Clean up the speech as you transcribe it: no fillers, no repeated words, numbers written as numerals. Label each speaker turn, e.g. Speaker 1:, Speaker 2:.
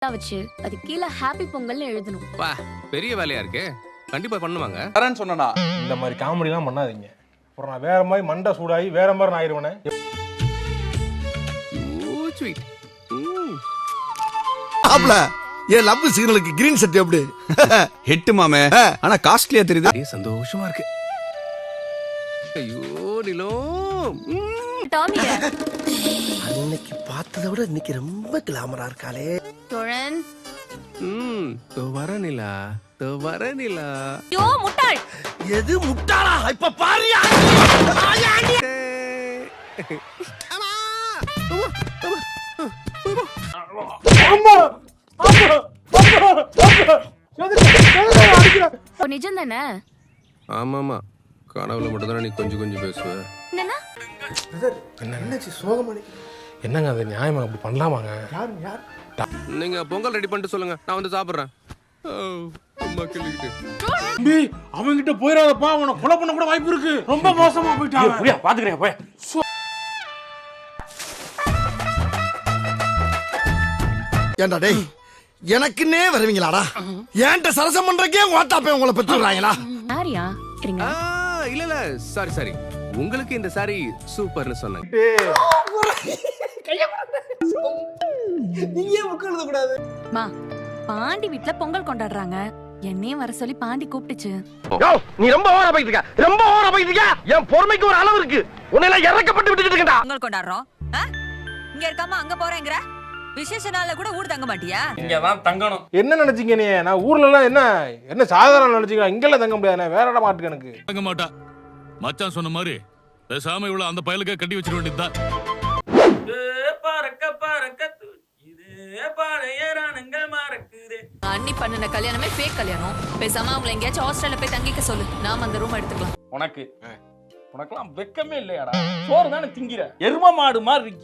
Speaker 1: வச்சு அது கீழ ஹாப்பி பொங்கல்னு எழுதணும்.
Speaker 2: வா பெரிய வேலையா இருக்கே. கண்டிப்பா பண்ணுவாங்க.
Speaker 3: தரேன்னு சொன்னா
Speaker 4: இந்த மாதிரி காமெடிலாம் பண்ணாதீங்க. அப்புறம் நான் வேற மாதிரி மண்டை சூடாகி வேற மாதிரி நான் ஆயிடுவேனே.
Speaker 2: ஸ்வீட்.
Speaker 5: ஆப்ல ஏ லவ் சிக்னலுக்கு கிரீன் செட் எப்படி
Speaker 6: ஹிட் மாமே. ஆனா காஸ்ட்லியா தெரியுது.
Speaker 2: ஏ சந்தோஷமா இருக்கு. ஐயோ நிலோ.
Speaker 1: டாமிங்க
Speaker 5: அன்னைக்கு பார்த்ததை விட இன்னைக்கு ரொம்ப கிளாமரா இருக்காளே.
Speaker 1: தோழன்
Speaker 2: தோ வர நிலா, தோ வர நிலா.
Speaker 1: யோ முட்டாள்.
Speaker 5: எது முட்டாளா? இப்ப பாரியா.
Speaker 1: நிஜம் தானே?
Speaker 2: ஆமாமா கனவுல மட்டும் தானே நீ கொஞ்சம் கொஞ்சம் பேசுவ.
Speaker 1: என்னன்னா
Speaker 5: என்னாச்சு சோகமணி?
Speaker 4: என்னங்க அது நியாயமா அப்படி பண்ணலாமாங்க?
Speaker 5: யார்
Speaker 2: நீங்க பொங்கல் ரெடி பண்ணிட்டு சொல்லுங்க, நான் வந்து சாப்பிடுறேன். அம்மா கிள்ளிக்கிட்டு
Speaker 4: தம்பி அவன்கிட்ட போயிடாதப்பா, அவனை கொலை பண்ண கூட வாய்ப்பு இருக்கு. ரொம்ப மோசமா போயிட்டான்.
Speaker 3: புரியா பாத்துக்கிறேன் போய்.
Speaker 5: ஏண்டா டேய், எனக்குன்னே வருவீங்களாடா? ஏன்ட்ட சரசம் பண்றக்கே ஓட்டாப்பே உங்களை பெற்றுறாங்களா?
Speaker 1: யாரியா இருங்க.
Speaker 2: இல்ல இல்ல சாரி சாரி, உங்களுக்கு இந்த சாரி சூப்பர்னு சொன்னேன்.
Speaker 1: மா பாண்டி வீட்ல பொங்கல் கொண்டாடுறாங்க, என்னையும் வர சொல்லி பாண்டி கூப்பிட்டுச்சு.
Speaker 5: நீ ரொம்ப ஓவரா போயிட்டு இருக்க, ரொம்ப ஓவரா போயிட்டு இருக்க. என் பொறுமைக்கு ஒரு அளவு இருக்கு. உன்னை இறக்கப்பட்டு விட்டுட்டு இருக்கடா.
Speaker 7: பொங்கல் கொண்டாடுறோம், இங்க இருக்காம அங்க போறேங்கற. விசேஷ நாள்ல கூட ஊர் தங்க மாட்டியா?
Speaker 3: இங்கதான் தங்கணும்.
Speaker 4: என்ன நினைச்சீங்க நீ? நான் ஊர்ல எல்லாம் என்ன சாதாரண நினைச்சீங்க? இங்கெல்லாம் தங்க முடியாது, வேற இடம் மாட்டுக்கு எனக்கு
Speaker 8: தங்க மாட்டா. மச்சான் சொன்ன மாதிரி பேசாம இவ்வளவு அந்த பயலுக்கே கட்டி வச்சிட வேண்டியதுதான்.
Speaker 7: அண்ணி பண்ணுன கல்யாணமே ஃபேக் கல்யாணம். பேசாம அவங்கள எங்கேயாச்சும் ஹாஸ்டல்ல போய் தங்கிக்க சொல்லு, நாம அந்த ரூம் எடுத்துக்கலாம்.
Speaker 3: உனக்கெல்லாம் வெக்கமே இல்லையாடா? சோறு தானே திங்கிற, எரும மாடு மாதிரி இருக்கி.